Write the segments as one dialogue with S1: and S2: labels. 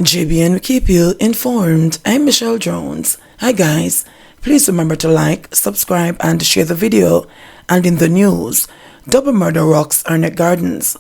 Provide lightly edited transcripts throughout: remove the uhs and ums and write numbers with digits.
S1: JBN will keep you informed. I'm Michelle Jones. Hi guys, please remember to like, subscribe and share the video. And in the news, double murder rocks Arnett Gardens.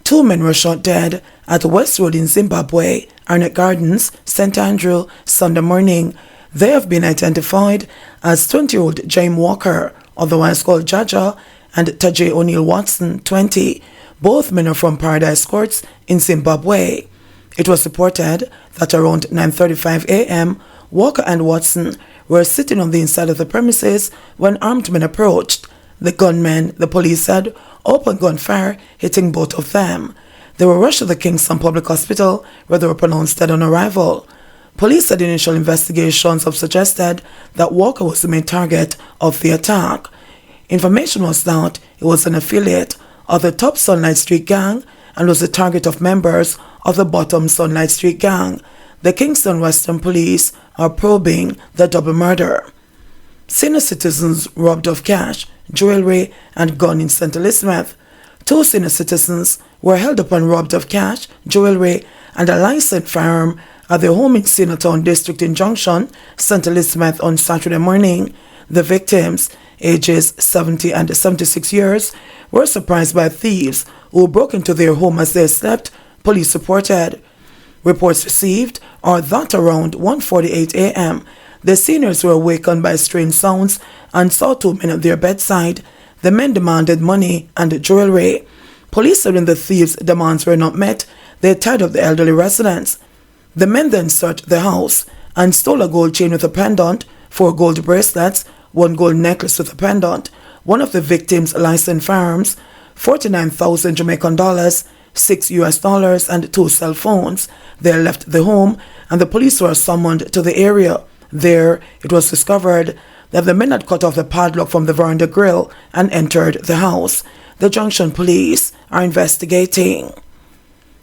S1: 2 men were shot dead at West Road in Zimbabwe, Arnett Gardens, St. Andrew, Sunday morning. They have been identified as 20-year-old James Walker, otherwise called Jaja, and Tajay O'Neill Watson, 20. Both men are from Paradise Courts in Zimbabwe. It was reported that around 9:35 a.m., Walker and Watson were sitting on the inside of the premises when armed men approached. The gunmen, the police said, opened gunfire, hitting both of them. They were rushed to the Kingston Public Hospital, where they were pronounced dead on arrival. Police said initial investigations have suggested that Walker was the main target of the attack. Information was that he was an affiliate of the Top Sunlight Street Gang and was the target of members of the Bottom Sunlight Street Gang. The Kingston Western Police are probing the double murder. Senior citizens robbed of cash, jewelry and gun in St. Elizabeth. 2 senior citizens were held up and robbed of cash, jewelry and a licensed firearm at their home in Sinatown District in Junction, St. Elizabeth on Saturday morning. The victims, ages 70 and 76 years, were surprised by thieves who broke into their home as they slept, police reported. Reports received are that around 1:48 a.m., the seniors were awakened by strange sounds and saw 2 men at their bedside. The men demanded money and jewelry. Police said when the thieves' demands were not met, they tied up the elderly residents. The men then searched the house and stole a gold chain with a pendant, 4 gold bracelets, 1 gold necklace with a pendant, one of the victims' licensed firearms, 49,000 Jamaican dollars, $6 US, and 2 cell phones. They left the home and the police were summoned to the area. There, it was discovered that the men had cut off the padlock from the veranda grill and entered the house. The Junction police are investigating.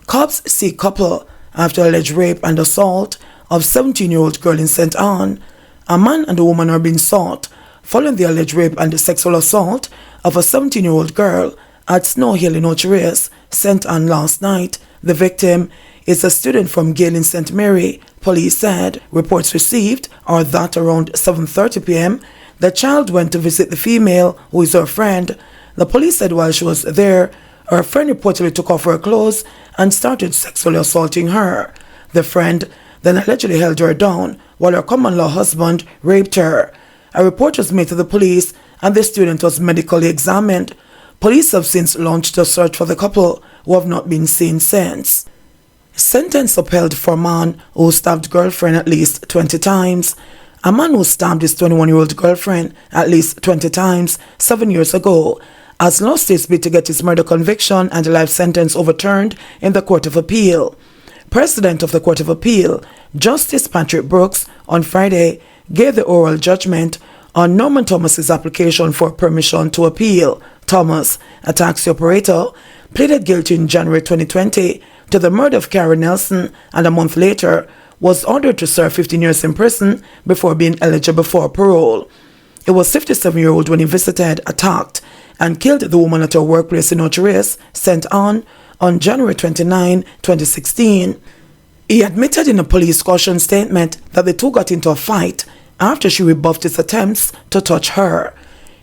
S1: Cops seek couple after alleged rape and assault of 17-year-old girl in St. Anne. A man and a woman are being sought following the alleged rape and sexual assault of a 17-year-old girl at Snow Hill in Ochiris, St. Anne last night. The victim is a student from Gale in St. Mary, police said. Reports received are that around 7:30 p.m., the child went to visit the female, who is her friend. The police said while she was there, her friend reportedly took off her clothes and started sexually assaulting her. The friend then allegedly held her down while her common-law husband raped her. A report was made to the police and the student was medically examined. Police have since launched a search for the couple, who have not been seen since. Sentence upheld for man who stabbed girlfriend at least 20 times. A man who stabbed his 21-year-old girlfriend at least 20 times 7 years ago has lost his bid to get his murder conviction and life sentence overturned in the Court of Appeal. President of the Court of Appeal, Justice Patrick Brooks, on Friday gave the oral judgment on Norman Thomas's application for permission to appeal. Thomas, a taxi operator, pleaded guilty in January 2020 to the murder of Karen Nelson and a month later was ordered to serve 15 years in prison before being eligible for parole. He was 57-year-old when he visited, attacked, and killed the woman at her workplace in Ochiris, St. Anne, on January 29, 2016. He admitted in a police caution statement that the two got into a fight after she rebuffed his attempts to touch her.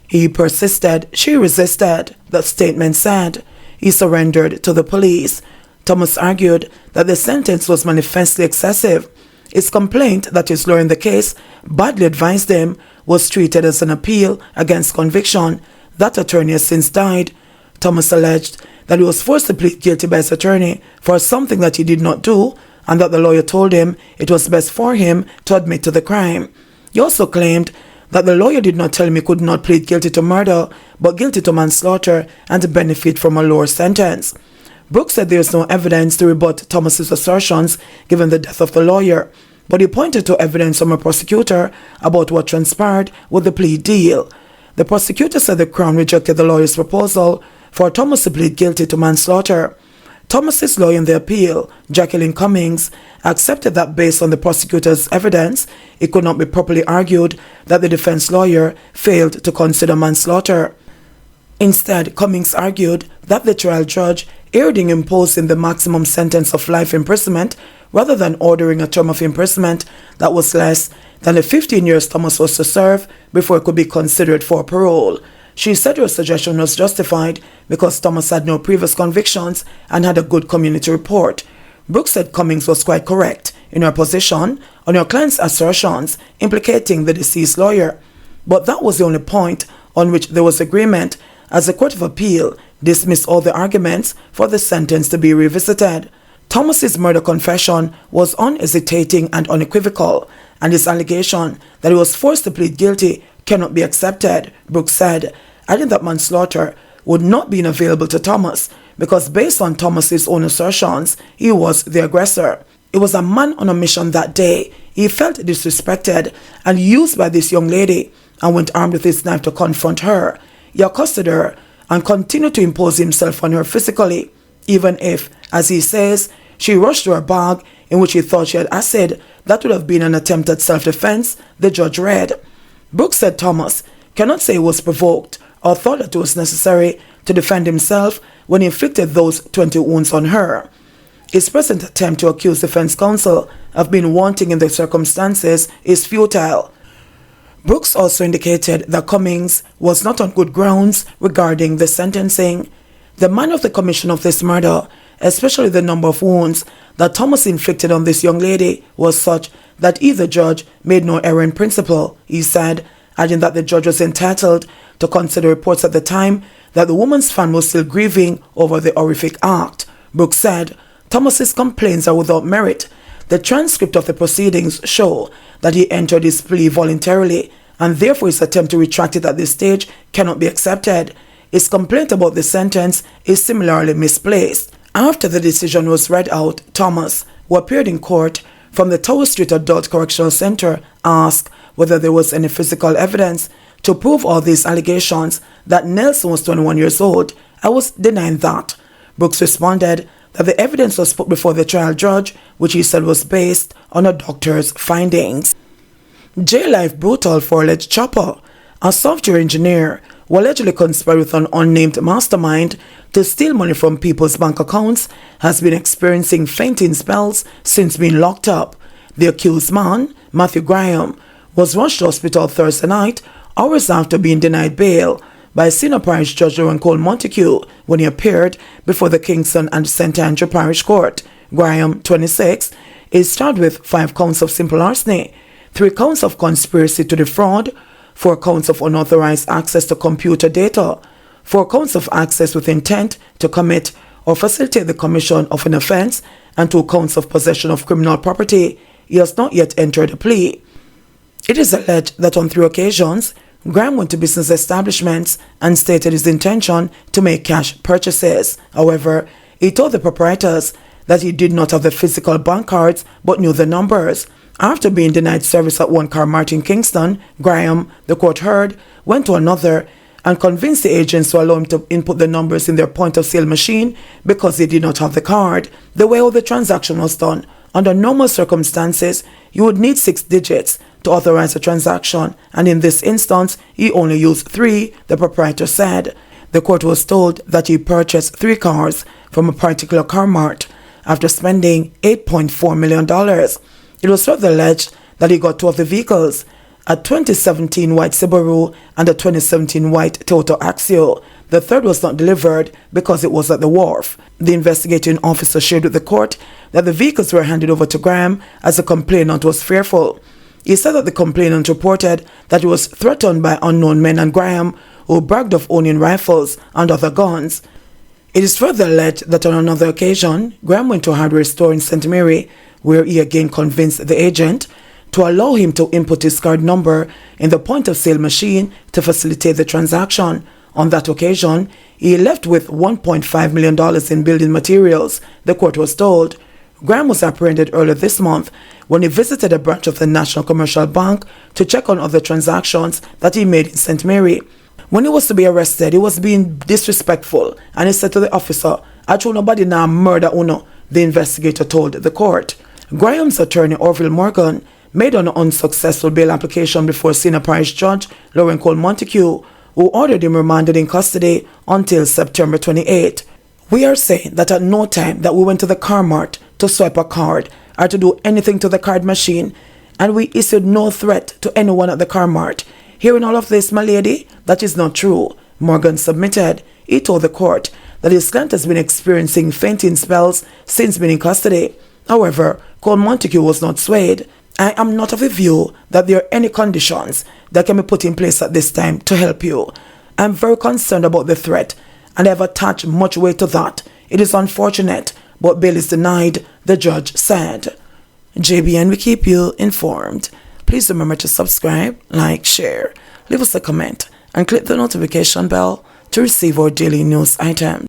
S1: He persisted, she resisted, the statement said. He surrendered to the police. Thomas argued that the sentence was manifestly excessive. His complaint that his lawyer in the case badly advised him was treated as an appeal against conviction. That attorney has since died. Thomas alleged that he was forced to plead guilty by his attorney for something that he did not do and that the lawyer told him it was best for him to admit to the crime. He also claimed that the lawyer did not tell him he could not plead guilty to murder but guilty to manslaughter and benefit from a lower sentence. Brooks said there is no evidence to rebut Thomas's assertions given the death of the lawyer, but he pointed to evidence from a prosecutor about what transpired with the plea deal. The prosecutor said the Crown rejected the lawyer's proposal for Thomas to plead guilty to manslaughter. Thomas's lawyer in the appeal, Jacqueline Cummings, accepted that based on the prosecutor's evidence, it could not be properly argued that the defense lawyer failed to consider manslaughter. Instead, Cummings argued that the trial judge erred in imposing the maximum sentence of life imprisonment rather than ordering a term of imprisonment that was less than the 15 years Thomas was to serve before it could be considered for parole. She said her suggestion was justified because Thomas had no previous convictions and had a good community report. Brooks said Cummings was quite correct in her position on her client's assertions implicating the deceased lawyer, but that was the only point on which there was agreement, as the Court of Appeal dismissed all the arguments for the sentence to be revisited. Thomas's murder confession was unhesitating and unequivocal, and his allegation that he was forced to plead guilty cannot be accepted, Brooks said, adding that manslaughter would not be available to Thomas because based on Thomas's own assertions, he was the aggressor. He was a man on a mission that day. He felt disrespected and used by this young lady and went armed with his knife to confront her. He accosted her and continued to impose himself on her physically, even if, as he says, she rushed to her bag in which he thought she had acid that would have been an attempt at self-defense, the judge read. Brooks said Thomas cannot say he was provoked or thought that it was necessary to defend himself when he inflicted those 20 wounds on her. His present attempt to accuse defense counsel of being wanting in the circumstances is futile. Brooks also indicated that Cummings was not on good grounds regarding the sentencing. The manner of the commission of this murder, especially the number of wounds that Thomas inflicted on this young lady, was such that either judge made no error in principle, he said, adding that the judge was entitled to consider reports at the time that the woman's family was still grieving over the horrific act. Brooks said Thomas's complaints are without merit. The transcript of the proceedings show that he entered his plea voluntarily, and therefore his attempt to retract it at this stage cannot be accepted. His complaint about the sentence is similarly misplaced. After the decision was read out, Thomas, who appeared in court from the Tower Street Adult Correctional Center, asked whether there was any physical evidence to prove all these allegations that Nelson was 21 years old. I was denying that. Brooks responded that the evidence was put before the trial judge, which he said was based on a doctor's findings. Jail life brutal for alleged chopper. A software engineer who allegedly conspired with an unnamed mastermind to steal money from people's bank accounts has been experiencing fainting spells since being locked up. The accused man, Matthew Graham, was rushed to hospital Thursday night, hours after being denied bail by a senior parish judge Lauren Cole Montague when he appeared before the Kingston and St. Andrew Parish Court. Graham, 26, is charged with 5 counts of simple larceny, 3 counts of conspiracy to defraud, 4 counts of unauthorized access to computer data, 4 counts of access with intent to commit or facilitate the commission of an offense, and 2 counts of possession of criminal property. He has not yet entered a plea. It is alleged that on 3 occasions, Graham went to business establishments and stated his intention to make cash purchases. However, he told the proprietors that he did not have the physical bank cards but knew the numbers. After being denied service at one car mart in Kingston, Graham, the court heard, went to another and convinced the agents to allow him to input the numbers in their point-of-sale machine because they did not have the card. The way all the transaction was done, under normal circumstances, you would need 6 digits to authorize a transaction, and in this instance, he only used 3, the proprietor said. The court was told that he purchased 3 cars from a particular car mart after spending $8.4 million. It was further alleged that he got 2 of the vehicles, a 2017 white Subaru and a 2017 white Toyota Axio. The third was not delivered because it was at the wharf. The investigating officer shared with the court that the vehicles were handed over to Graham as the complainant was fearful. He said that the complainant reported that he was threatened by unknown men and Graham, who bragged of owning rifles and other guns. It is further alleged that on another occasion, Graham went to a hardware store in St. Mary, where he again convinced the agent to allow him to input his card number in the point-of-sale machine to facilitate the transaction. On that occasion, he left with $1.5 million in building materials, the court was told. Graham was apprehended earlier this month when he visited a branch of the National Commercial Bank to check on other transactions that he made in St. Mary. When he was to be arrested, he was being disrespectful, and he said to the officer, "I told nobody now murder uno," the investigator told the court. Graham's attorney, Orville Morgan, made an unsuccessful bail application before senior parish judge Lauren Cole Montague, who ordered him remanded in custody until September 28. We are saying that at no time that we went to the car mart to swipe a card or to do anything to the card machine, and we issued no threat to anyone at the car mart. Hearing all of this, my lady, that is not true. Morgan submitted. He told the court that his client has been experiencing fainting spells since being in custody. However, Cole Montague was not swayed. I am not of the view that there are any conditions that can be put in place at this time to help you. I am very concerned about the threat, and I have attached much weight to that. It is unfortunate, but bail is denied, the judge said. JBN, we keep you informed. Please remember to subscribe, like, share, leave us a comment, and click the notification bell to receive our daily news items.